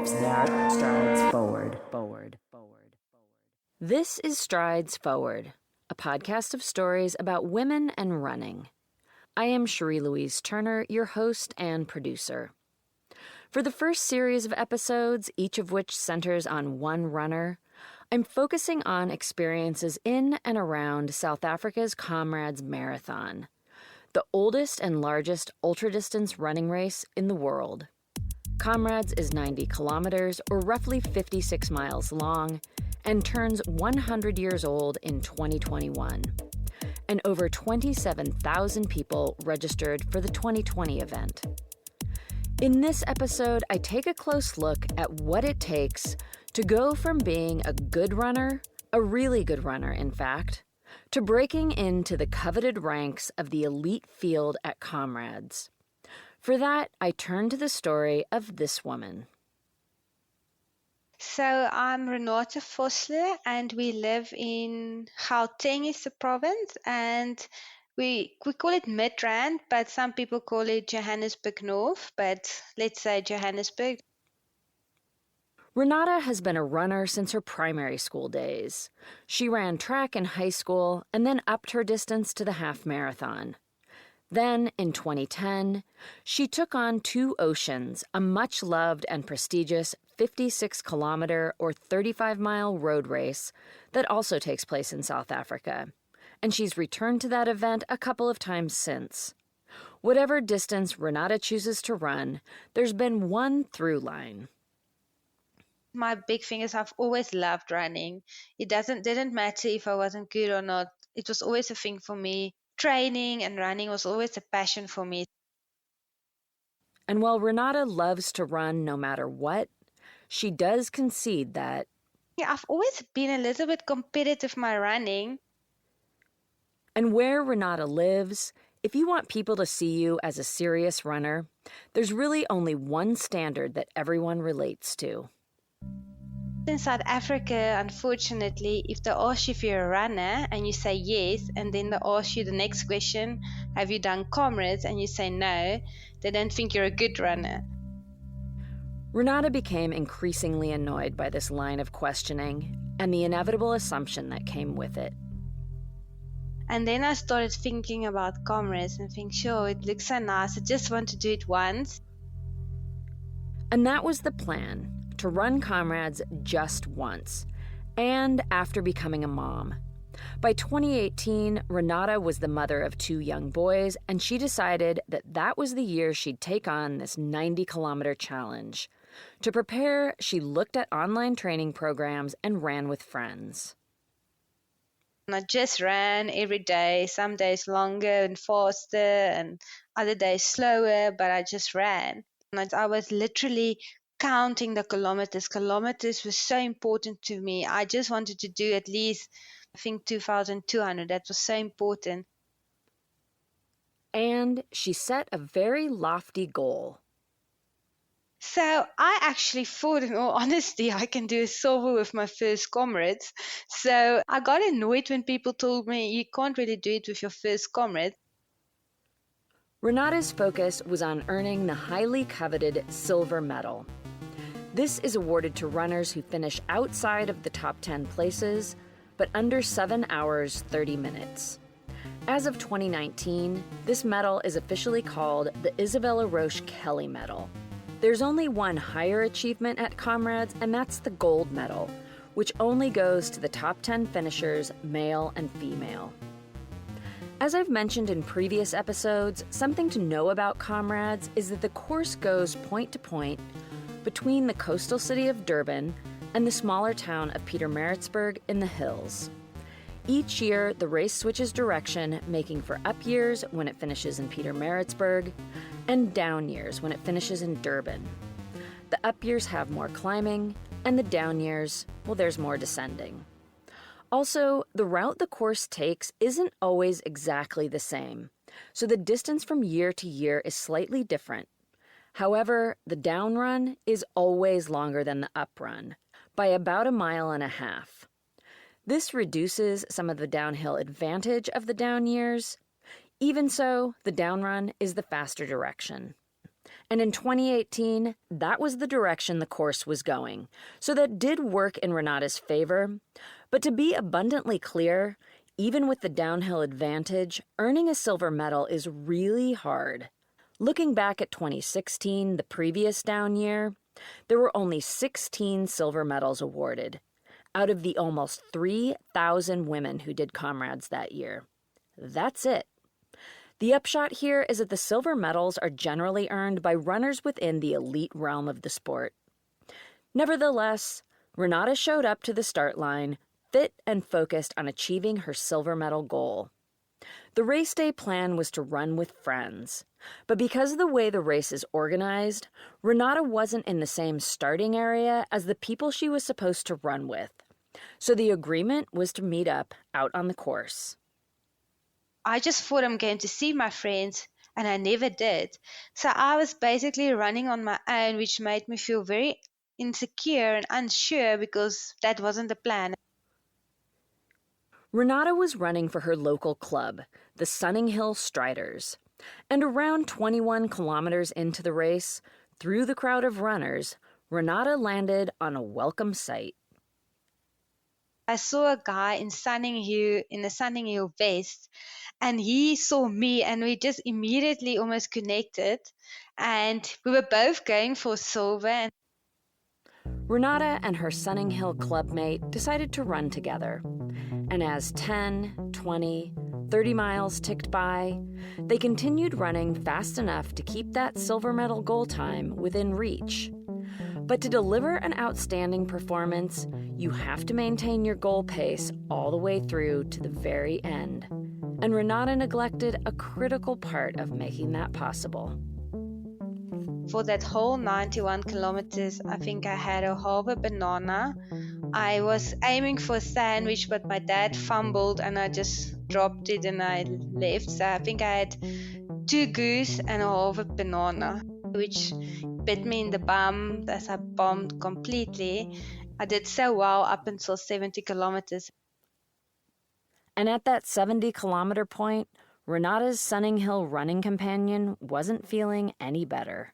Strides Forward. This is Strides Forward, a podcast of stories about women and running. I am Cherie Louise Turner, your host and producer. For the first series of episodes, each of which centers on one runner, I'm focusing on experiences in and around South Africa's Comrades Marathon, the oldest and largest ultra-distance running race in the world. Comrades is 90 kilometers, or roughly 56 miles long, and turns 100 years old in 2021. And over 27,000 people registered for the 2020 event. In this episode, I take a close look at what it takes to go from being a good runner, a really good runner, in fact, to breaking into the coveted ranks of the elite field at Comrades. For that, I turn to the story of this woman. So I'm Renata Vosloo, and we live in Gauteng is the province, and we call it Midrand, but some people call it Johannesburg North, but let's say Johannesburg. Renata has been a runner since her primary school days. She ran track in high school and then upped her distance to the half marathon. Then, in 2010, she took on Two Oceans, a much-loved and prestigious 56-kilometer or 35-mile road race that also takes place in South Africa, and she's returned to that event a couple of times since. Whatever distance Renata chooses to run, there's been one through line. My big thing is I've always loved running. It didn't matter if I wasn't good or not. It was always a thing for me. Training and running was always a passion for me. And while Renata loves to run no matter what, she does concede that I've always been a little bit competitive with my running. And where Renata lives, if you want people to see you as a serious runner, there's really only one standard that everyone relates to. In South Africa, unfortunately, if they ask you if you're a runner and you say yes, and then they ask you the next question, have you done Comrades, and you say no, they don't think you're a good runner. Renata became increasingly annoyed by this line of questioning and the inevitable assumption that came with it. And then I started thinking about Comrades and think, sure, it looks so nice, I just want to do it once. And that was the plan. To run Comrades just once, and after becoming a mom. By 2018, Renata was the mother of 2 young boys, and she decided that that was the year she'd take on this 90-kilometer challenge. To prepare, she looked at online training programs and ran with friends. And I just ran every day, some days longer and faster, and other days slower, but I just ran. And I was literally counting the kilometers. Kilometers was so important to me. I just wanted to do at least, I think, 2,200. That was so important. And she set a very lofty goal. So I actually thought, in all honesty, I can do a silver with my first Comrades. So I got annoyed when people told me you can't really do it with your first Comrade. Renata's focus was on earning the highly coveted silver medal. This is awarded to runners who finish outside of the top 10 places, but under 7 hours, 30 minutes. As of 2019, this medal is officially called the Isabella Roche Kelly Medal. There's only one higher achievement at Comrades, and that's the gold medal, which only goes to the top 10 finishers, male and female. As I've mentioned in previous episodes, something to know about Comrades is that the course goes point to point between the coastal city of Durban and the smaller town of Pietermaritzburg in the hills. Each year, the race switches direction, making for up years when it finishes in Pietermaritzburg and down years when it finishes in Durban. The up years have more climbing, and the down years, well, there's more descending. Also, the route the course takes isn't always exactly the same, so the distance from year to year is slightly different. However, the down run is always longer than the up run, by about 1.5 miles. This reduces some of the downhill advantage of the down years. Even so, the down run is the faster direction. And in 2018, that was the direction the course was going. So that did work in Renata's favor. But to be abundantly clear, even with the downhill advantage, earning a silver medal is really hard. Looking back at 2016, the previous down year, there were only 16 silver medals awarded out of the almost 3,000 women who did Comrades that year. That's it. The upshot here is that the silver medals are generally earned by runners within the elite realm of the sport. Nevertheless, Renata showed up to the start line, fit and focused on achieving her silver medal goal. The race day plan was to run with friends, but because of the way the race is organized, Renata wasn't in the same starting area as the people she was supposed to run with. So the agreement was to meet up out on the course. I just thought I'm going to see my friends, and I never did. So I was basically running on my own, which made me feel very insecure and unsure because that wasn't the plan. Renata was running for her local club, the Sunninghill Striders, and around 21 kilometers into the race, through the crowd of runners, Renata landed on a welcome sight. I saw a guy in Sunninghill in a Sunninghill vest, and he saw me, and we just immediately almost connected, and we were both going for silver. And Renata and her Sunninghill clubmate decided to run together. And as 10, 20, 30 miles ticked by, they continued running fast enough to keep that silver medal goal time within reach. But to deliver an outstanding performance, you have to maintain your goal pace all the way through to the very end. And Renata neglected a critical part of making that possible. for that whole 91 kilometers, I think I had a half a banana. I was aiming for a sandwich, but my dad fumbled and I just dropped it and I left. So I think I had 2 goose and a half a banana, which bit me in the bum as I bombed completely. I did so well up until 70 kilometers. And at that 70-kilometer point, Renata's Sunninghill running companion wasn't feeling any better.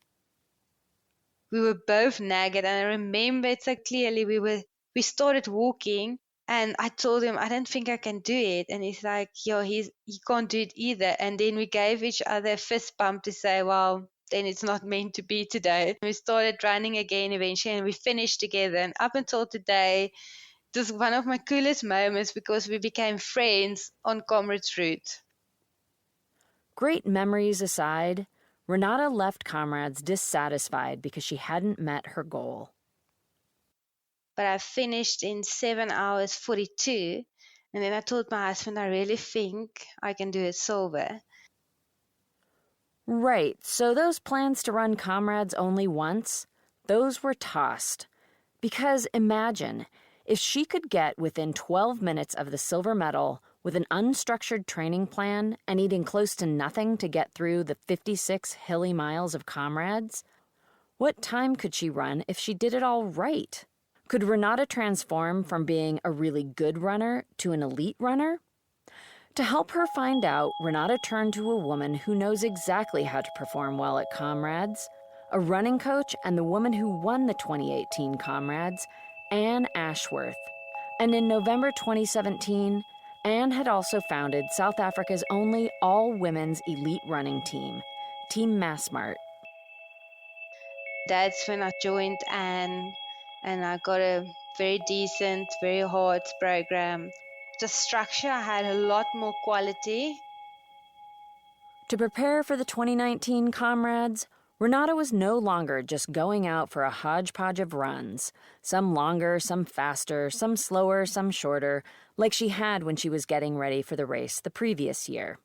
We were both nagged, and I remember it so clearly. We started walking, and I told him, I don't think I can do it. And he's like, yo, he can't do it either. And then we gave each other a fist bump to say, well, then it's not meant to be today. We started running again eventually, and we finished together. And up until today, it was one of my coolest moments because we became friends on Comrades route. Great memories aside, Renata left Comrades dissatisfied because she hadn't met her goal. But I finished in 7 hours 42, and then I told my husband, I really think I can do a silver. Right, so those plans to run Comrades only once, those were tossed. Because imagine, if she could get within 12 minutes of the silver medal with an unstructured training plan and eating close to nothing to get through the 56 hilly miles of Comrades, what time could she run if she did it all right? Could Renata transform from being a really good runner to an elite runner? To help her find out, Renata turned to a woman who knows exactly how to perform well at Comrades, a running coach and the woman who won the 2018 Comrades, Anne Ashworth. And in November 2017, Anne had also founded South Africa's only all-women's elite running team, Team Massmart. That's when I joined Anne, and I got a very decent, very hard program. The structure, I had a lot more quality. To prepare for the 2019 Comrades, Renata was no longer just going out for a hodgepodge of runs, some longer, some faster, some slower, some shorter, like she had when she was getting ready for the race the previous year.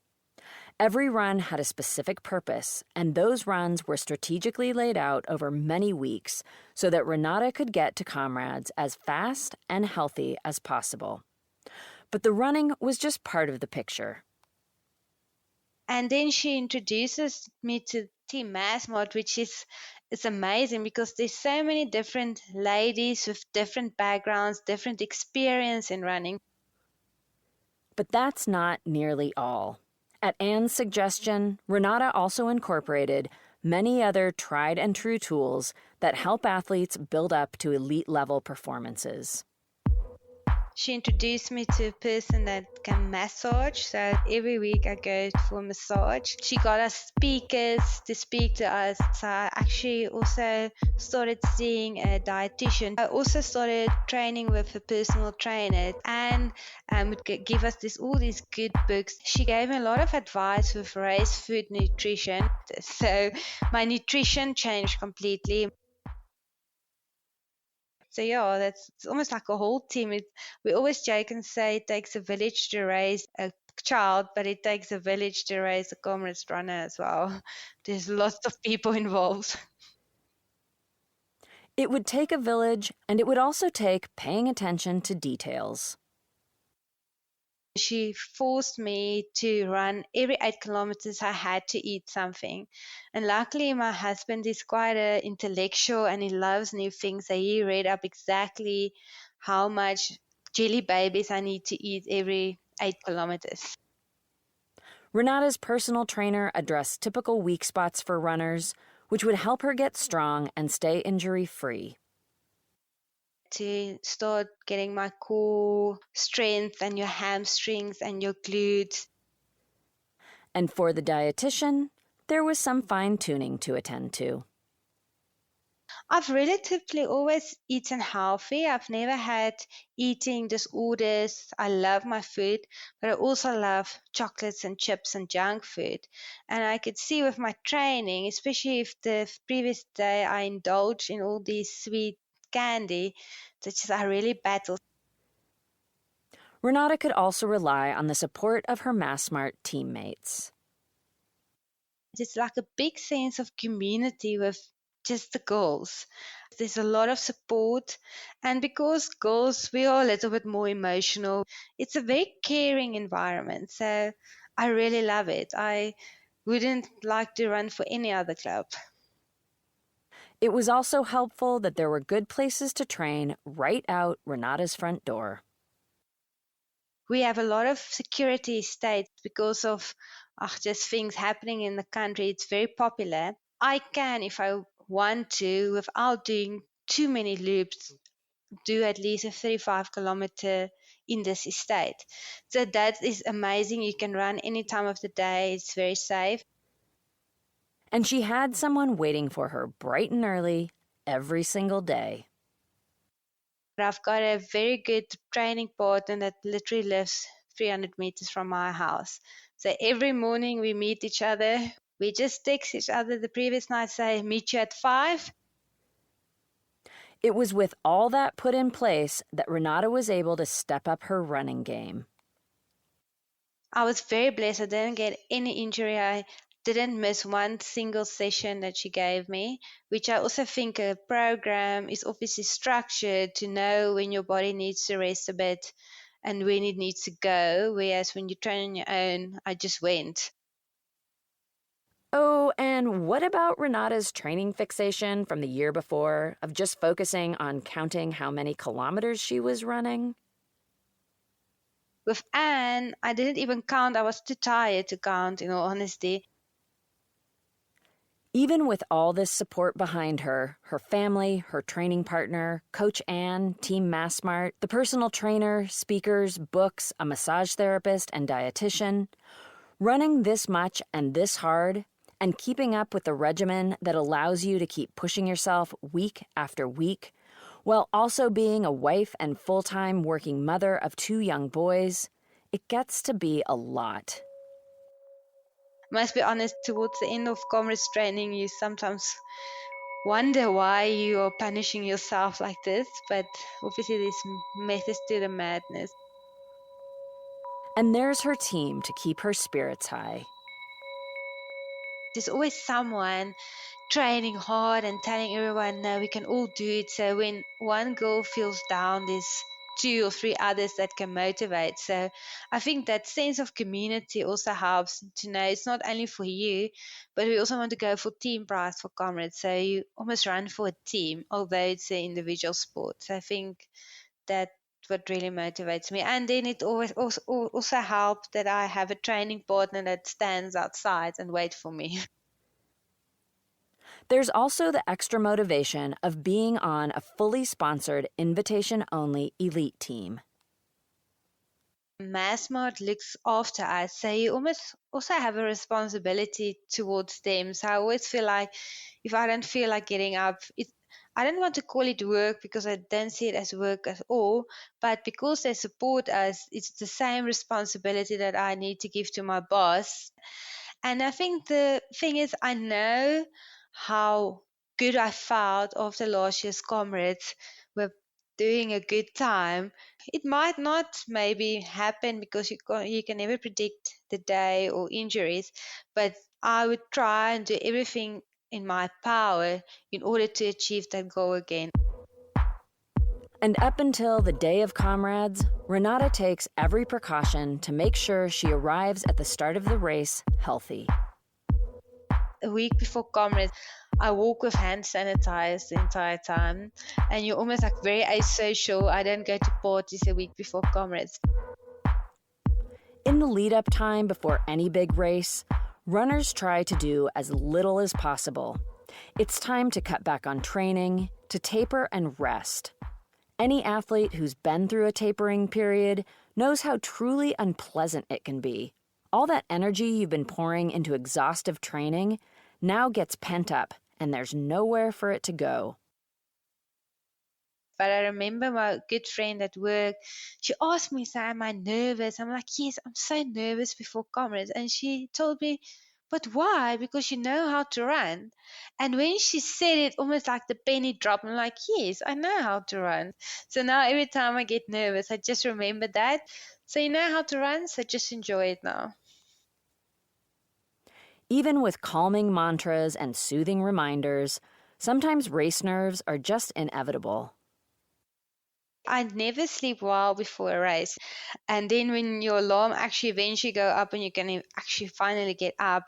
Every run had a specific purpose, and those runs were strategically laid out over many weeks so that Renata could get to Comrades as fast and healthy as possible. But the running was just part of the picture. And then she introduces me to Team Massmart, which is amazing because there's so many different ladies with different backgrounds, different experience in running. But that's not nearly all. At Anne's suggestion, Renata also incorporated many other tried and true tools that help athletes build up to elite level performances. She introduced me to a person that can massage. So every week I go for a massage. She got us speakers to speak to us. So I actually also started seeing a dietitian. I also started training with a personal trainer and would give us all these good books. She gave me a lot of advice with race food nutrition. So my nutrition changed completely. So yeah, it's almost like a whole team. We always joke and say it takes a village to raise a child, but it takes a village to raise a Comrades runner as well. There's lots of people involved. It would take a village, and it would also take paying attention to details. She forced me to run every 8 kilometers. I had to eat something. And luckily, my husband is quite an intellectual and he loves new things. So he read up exactly how much jelly babies I need to eat every 8 kilometers. Renata's personal trainer addressed typical weak spots for runners, which would help her get strong and stay injury-free. To start getting my core strength and your hamstrings and your glutes. And for the dietitian, there was some fine-tuning to attend to. I've relatively always eaten healthy. I've never had eating disorders. I love my food, but I also love chocolates and chips and junk food. And I could see with my training, especially if the previous day I indulged in all these sweet candy, that just I really battled. Renata could also rely on the support of her Massmart teammates. It's like a big sense of community with just the girls. There's a lot of support, and because girls, we are a little bit more emotional, it's a very caring environment. So I really love it. I wouldn't like to run for any other club. It was also helpful that there were good places to train right out Renata's front door. We have a lot of security states because of just things happening in the country. It's very popular. I can, if I want to, without doing too many loops, do at least a 35-kilometer in this estate. So that is amazing. You can run any time of the day. It's very safe. And she had someone waiting for her bright and early every single day. I've got a very good training partner that literally lives 300 meters from my house. So every morning we meet each other. We just text each other the previous night, say, meet you at 5. It was with all that put in place that Renata was able to step up her running game. I was very blessed. I didn't get any injury. I didn't miss one single session that she gave me, which I also think a program is obviously structured to know when your body needs to rest a bit and when it needs to go. Whereas when you train on your own, I just went. Oh, and what about Renata's training fixation from the year before of just focusing on counting how many kilometers she was running? With Anne, I didn't even count. I was too tired to count, in all honesty. Even with all this support behind her, her family, her training partner, Coach Anne, Team Massmart, the personal trainer, speakers, books, a massage therapist, and dietitian, running this much and this hard, and keeping up with the regimen that allows you to keep pushing yourself week after week, while also being a wife and full-time working mother of 2 young boys, it gets to be a lot. Must be honest, towards the end of Comrades training, you sometimes wonder why you are punishing yourself like this, but obviously there's methods to the madness. And there's her team to keep her spirits high. There's always someone training hard and telling everyone, no, we can all do it. So when one girl feels down, there's 2 or 3 others that can motivate. So I think that sense of community also helps to know it's not only for you, but we also want to go for team prize for Comrades. So you almost run for a team, although it's an individual sport. So I think that's what really motivates me. And then it always also helps that I have a training partner that stands outside and waits for me. There's also the extra motivation of being on a fully sponsored, invitation-only elite team. Massmart looks after us, so you almost also have a responsibility towards them. So I always feel like if I don't feel like getting up, I don't want to call it work because I don't see it as work at all, but because they support us, it's the same responsibility that I need to give to my boss. And I think the thing is, I know how good I felt after last year's Comrades were doing a good time. It might not maybe happen because you can never predict the day or injuries, but I would try and do everything in my power in order to achieve that goal again. And up until the day of Comrades, Renata takes every precaution to make sure she arrives at the start of the race healthy. A week before Comrades, I walk with hand sanitized the entire time, and you're almost like very asocial. I don't go to parties a week before Comrades. In the lead-up time before any big race, runners try to do as little as possible. It's time to cut back on training, to taper and rest. Any athlete who's been through a tapering period knows how truly unpleasant it can be. All that energy you've been pouring into exhaustive training now gets pent up, and there's nowhere for it to go. But I remember my good friend at work, she asked me, so am I nervous? I'm like, yes, I'm so nervous before Comrades. And she told me, but why? Because you know how to run. And when she said it, almost like the penny dropped. I'm like, yes, I know how to run. So now every time I get nervous, I just remember that. So you know how to run, so just enjoy it now. Even with calming mantras and soothing reminders, sometimes race nerves are just inevitable. I never sleep well before a race. And then when your alarm actually eventually go up and you can actually finally get up,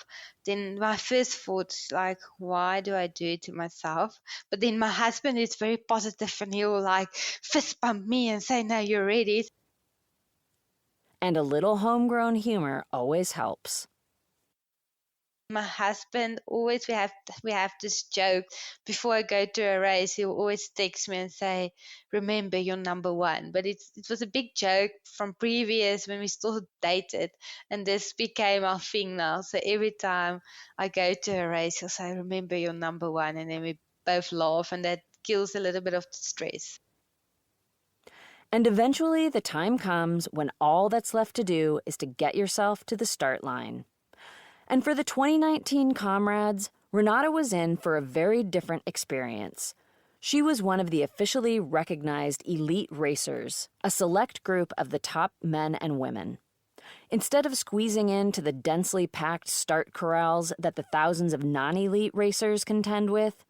then my first thought is like, why do I do it to myself? But then my husband is very positive and he'll like fist bump me and say, no, you're ready. And a little homegrown humor always helps. My husband always we have this joke before I go to a race. He'll always text me and say, "Remember, you're number one." But it was a big joke from previous when we still dated, and this became our thing now. So every time I go to a race, he'll say, "Remember, you're number one," and then we both laugh, and that kills a little bit of the stress. And eventually the time comes when all that's left to do is to get yourself to the start line. And for the 2019 Comrades, Renata was in for a very different experience. She was one of the officially recognized elite racers, a select group of the top men and women. Instead of squeezing into the densely packed start corrals that the thousands of non-elite racers contend with,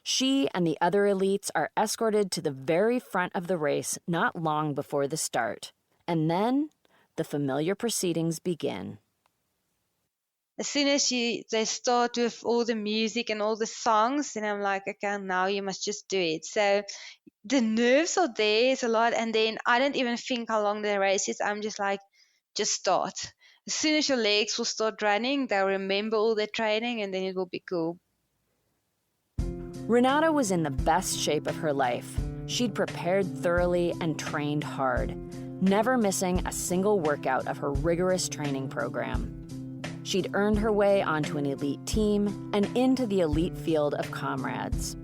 she and the other elites are escorted to the very front of the race not long before the start. And then the familiar proceedings begin. As soon as they start with all the music and all the songs, then I'm like, okay, now you must just do it. So the nerves are there, it's a lot, and then I don't even think how long the race is. I'm just like, just start. As soon as your legs will start running, they'll remember all their training, and then it will be cool. Renata was in the best shape of her life. She'd prepared thoroughly and trained hard, never missing a single workout of her rigorous training program. She'd earned her way onto an elite team and into the elite field of Comrades.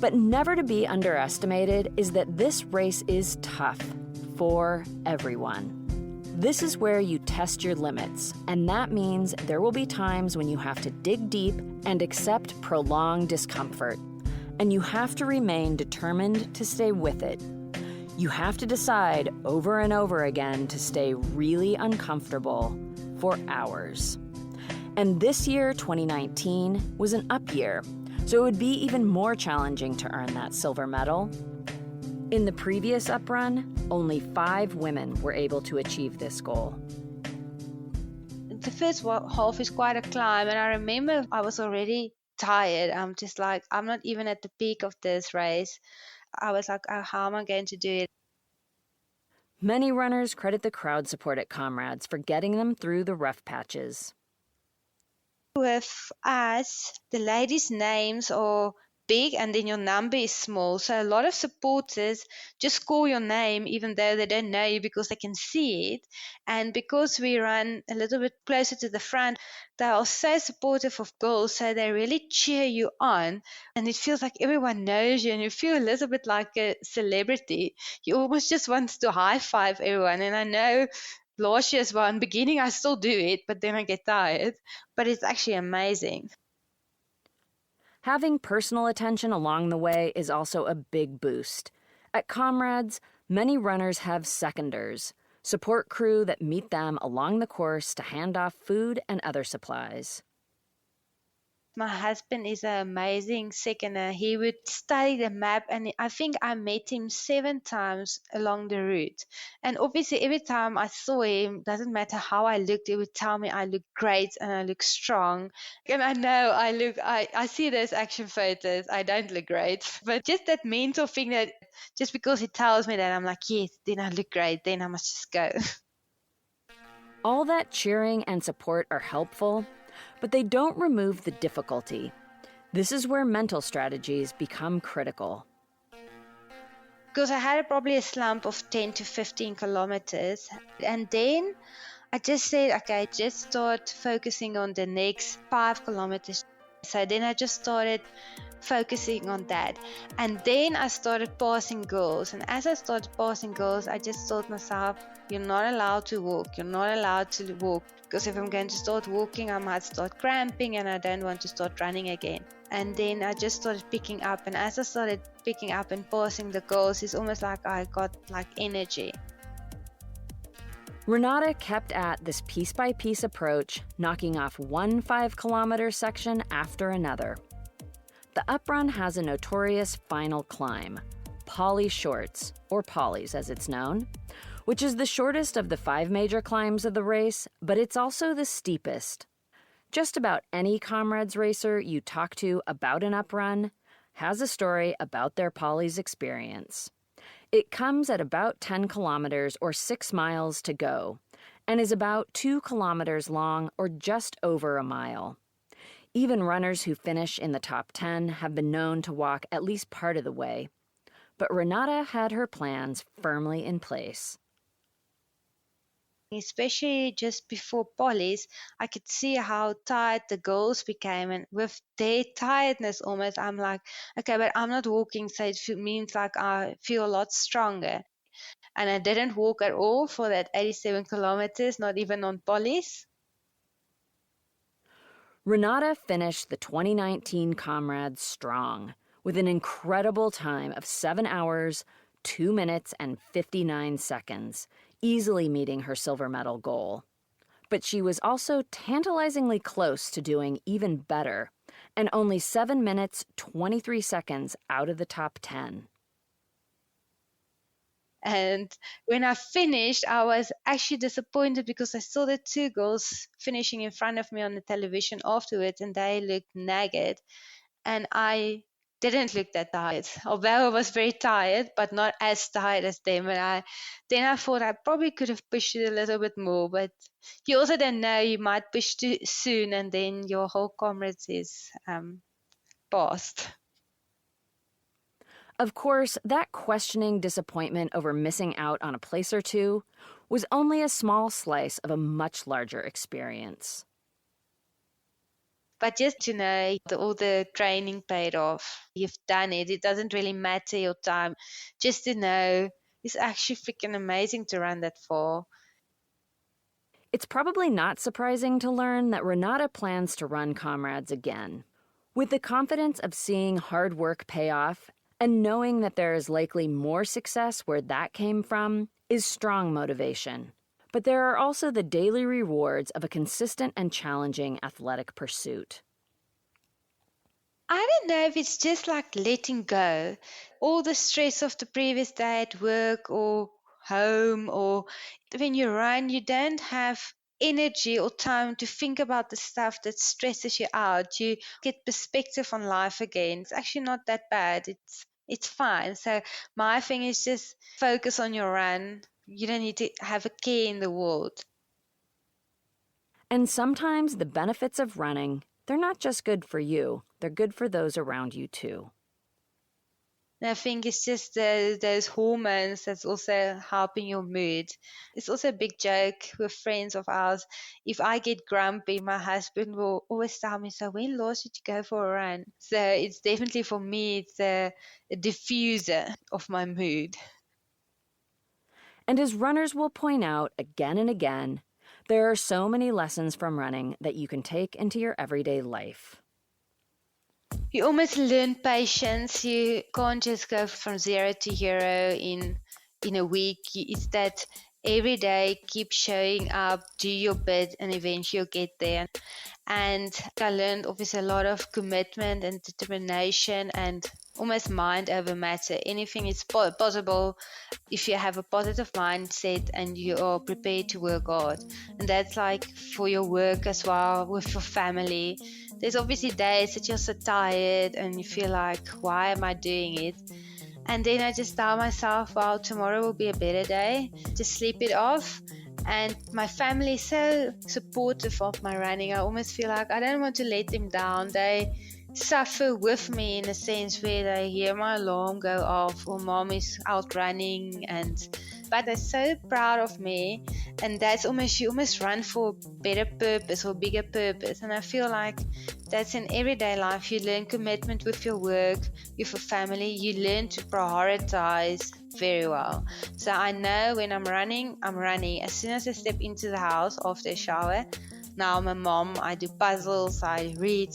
But never to be underestimated is that this race is tough for everyone. This is where you test your limits, and that means there will be times when you have to dig deep and accept prolonged discomfort. And you have to remain determined to stay with it. You have to decide over and over again to stay really uncomfortable for hours. And this year, 2019, was an up year, so it would be even more challenging to earn that silver medal. In the previous up run, only 5 women were able to achieve this goal. The first half is quite a climb, and I remember I was already tired. I'm just like, I'm not even at the peak of this race. I was like, oh, how am I going to do it? Many runners credit the crowd support at Comrades for getting them through the rough patches. With us, the ladies' names are big and then your number is small. So a lot of supporters just call your name even though they don't know you because they can see it. And because we run a little bit closer to the front, they are so supportive of girls. So they really cheer you on. And it feels like everyone knows you and you feel a little bit like a celebrity. You almost just want to high five everyone. And I know last year as well, in the beginning I still do it, but then I get tired. But it's actually amazing. Having personal attention along the way is also a big boost. At Comrades, many runners have seconders, support crew that meet them along the course to hand off food and other supplies. My husband is an amazing seconder. He would study the map, and I think I met him 7 times along the route. And obviously, every time I saw him, doesn't matter how I looked, he would tell me I look great and I look strong. And I know I see those action photos, I don't look great. But just that mental thing that just because he tells me that, I'm like, yes, then I look great, then I must just go. All that cheering and support are helpful, but they don't remove the difficulty. This is where mental strategies become critical. Because I had probably a slump of 10 to 15 kilometers. And then I just said, okay, just start focusing on the next 5 kilometers. So then I just started focusing on that. And then I started passing girls. And as I started passing girls, I just told myself, you're not allowed to walk. You're not allowed to walk. Because if I'm going to start walking, I might start cramping and I don't want to start running again. And then I just started picking up. And as I started picking up and passing the girls, it's almost like I got like energy. Renata kept at this piece-by-piece approach, knocking off one 5-kilometer section after another. The uprun has a notorious final climb, Polly Shorts, or Polly's as it's known, which is the shortest of the 5 major climbs of the race, but it's also the steepest. Just about any Comrades racer you talk to about an uprun has a story about their Polly's experience. It comes at about 10 kilometers or 6 miles to go, and is about 2 kilometers long or just over a mile. Even runners who finish in the top 10 have been known to walk at least part of the way. But Renata had her plans firmly in place. Especially just before Polly's, I could see how tired the girls became. And with their tiredness almost, I'm like, okay, but I'm not walking, so it means like I feel a lot stronger. And I didn't walk at all for that 87 kilometers, not even on Polly's. Renata finished the 2019 Comrades strong, with an incredible time of 7 hours, 2 minutes, and 59 seconds, easily meeting her silver medal goal. But she was also tantalizingly close to doing even better, and only 7 minutes, 23 seconds out of the top 10. And when I finished, I was actually disappointed because I saw the 2 girls finishing in front of me on the television afterwards, and they looked naked. And I didn't look that tired, although I was very tired, but not as tired as them. And then I thought I probably could have pushed it a little bit more, but you also don't know, you might push too soon and then your whole Comrades is past. Of course, that questioning disappointment over missing out on a place or two was only a small slice of a much larger experience. But just to know all the training paid off, you've done it, it doesn't really matter your time. Just to know it's actually freaking amazing to run that far. It's probably not surprising to learn that Renata plans to run Comrades again. With the confidence of seeing hard work pay off and knowing that there is likely more success where that came from is strong motivation. But there are also the daily rewards of a consistent and challenging athletic pursuit. I don't know if it's just like letting go. All the stress of the previous day at work or home, or when you run, you don't have energy or time to think about the stuff that stresses you out. You get perspective on life again. It's actually not that bad. It's fine. So my thing is just focus on your run. You don't need to have a care in the world. And sometimes the benefits of running, they're not just good for you, they're good for those around you too. And I think it's just those hormones that's also helping your mood. It's also a big joke with friends of ours. If I get grumpy, my husband will always tell me, so when last did you go for a run? So it's definitely for me, it's a diffuser of my mood. And as runners will point out again and again, there are so many lessons from running that you can take into your everyday life. You almost learn patience. You can't just go from 0 to hero in a week. It's that every day keep showing up, do your bit, and eventually you'll get there. And I learned obviously a lot of commitment and determination and almost mind over matter. Anything is possible if you have a positive mindset and you are prepared to work hard. And that's like for your work as well, with your family. There's obviously days that you're so tired and you feel like, why am I doing it? And then I just tell myself, well, tomorrow will be a better day. Just sleep it off. And my family is so supportive of my running. I almost feel like I don't want to let them down. They suffer with me in a sense where they hear my alarm go off or mom is out running, but they're so proud of me, and that's you almost run for a better purpose or bigger purpose. And I feel like that's in everyday life. You learn commitment with your work, with your family. You learn to prioritize very well. So I know when I'm running. As soon as I step into the house after a shower, now I'm a mom, I do puzzles, I read,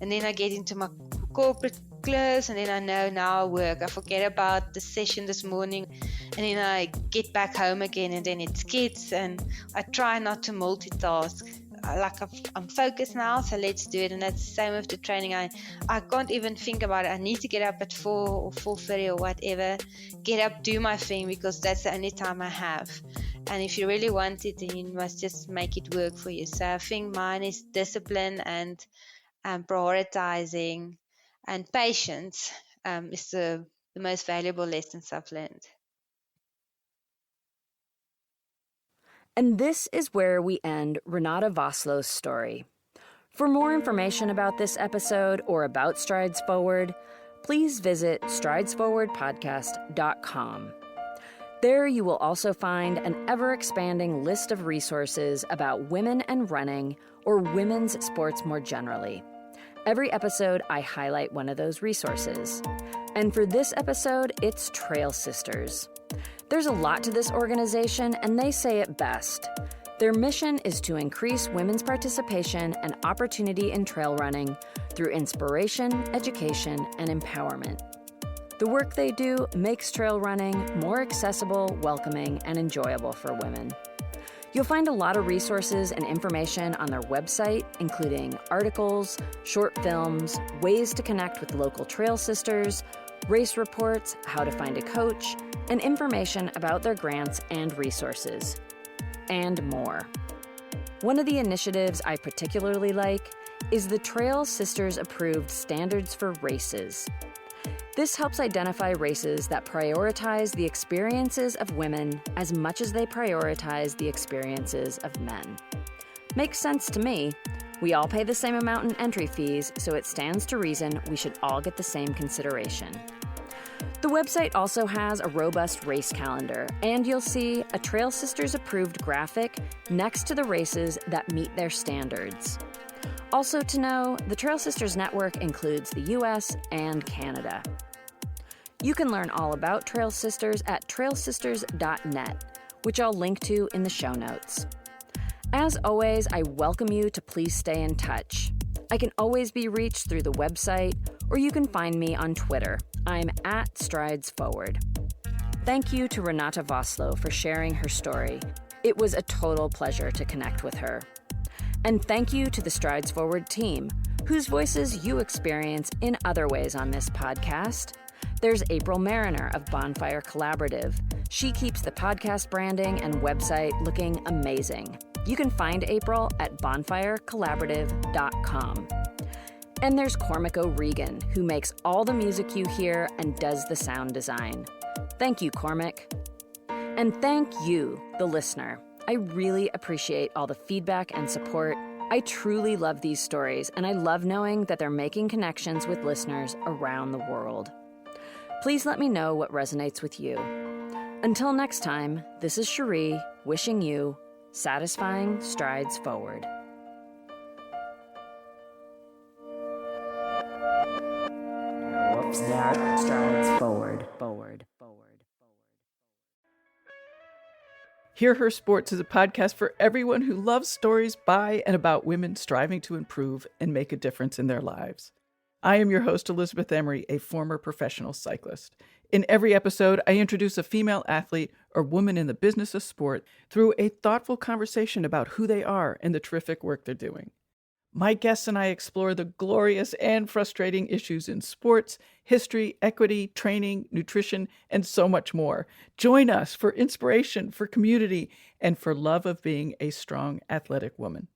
and then I get into my corporate clothes, and then I know now I work. I forget about the session this morning, and then I get back home again, and then it's kids, and I try not to multitask. I'm focused now, so let's do it. And that's the same with the training. I can't even think about it. I need to get up at 4 or 4:30 or whatever. Get up, do my thing, because that's the only time I have. And if you really want it, then you must just make it work for you. So I think mine is discipline and prioritizing, and patience is the most valuable lessons I've learned. And this is where we end Renata Vosloo's story. For more information about this episode or about Strides Forward, please visit stridesforwardpodcast.com. There you will also find an ever-expanding list of resources about women and running, or women's sports more generally. Every episode, I highlight one of those resources. And for this episode, it's Trail Sisters. There's a lot to this organization, and they say it best. Their mission is to increase women's participation and opportunity in trail running through inspiration, education, and empowerment. The work they do makes trail running more accessible, welcoming, and enjoyable for women. You'll find a lot of resources and information on their website, including articles, short films, ways to connect with local trail sisters, race reports, how to find a coach, and information about their grants and resources, and more. One of the initiatives I particularly like is the Trail Sisters Approved Standards for Races. This helps identify races that prioritize the experiences of women as much as they prioritize the experiences of men. Makes sense to me. We all pay the same amount in entry fees, so it stands to reason we should all get the same consideration. The website also has a robust race calendar, and you'll see a Trail Sisters approved graphic next to the races that meet their standards. Also to know, the Trail Sisters Network includes the US and Canada. You can learn all about Trail Sisters at trailsisters.net, which I'll link to in the show notes. As always, I welcome you to please stay in touch. I can always be reached through the website, or you can find me on Twitter. I'm at Strides Forward. Thank you to Renata Vosloo for sharing her story. It was a total pleasure to connect with her. And thank you to the Strides Forward team, whose voices you experience in other ways on this podcast. There's April Mariner of Bonfire Collaborative. She keeps the podcast branding and website looking amazing. You can find April at bonfirecollaborative.com. And there's Cormac O'Regan, who makes all the music you hear and does the sound design. Thank you, Cormac. And thank you, the listener. I really appreciate all the feedback and support. I truly love these stories, and I love knowing that they're making connections with listeners around the world. Please let me know what resonates with you. Until next time, this is Cherie wishing you satisfying strides forward. Whoops, there, strides forward. Hear Her Sports is a podcast for everyone who loves stories by and about women striving to improve and make a difference in their lives. I am your host, Elizabeth Emery, a former professional cyclist. In every episode, I introduce a female athlete or woman in the business of sport through a thoughtful conversation about who they are and the terrific work they're doing. My guests and I explore the glorious and frustrating issues in sports, history, equity, training, nutrition, and so much more. Join us for inspiration, for community, and for love of being a strong, athletic woman.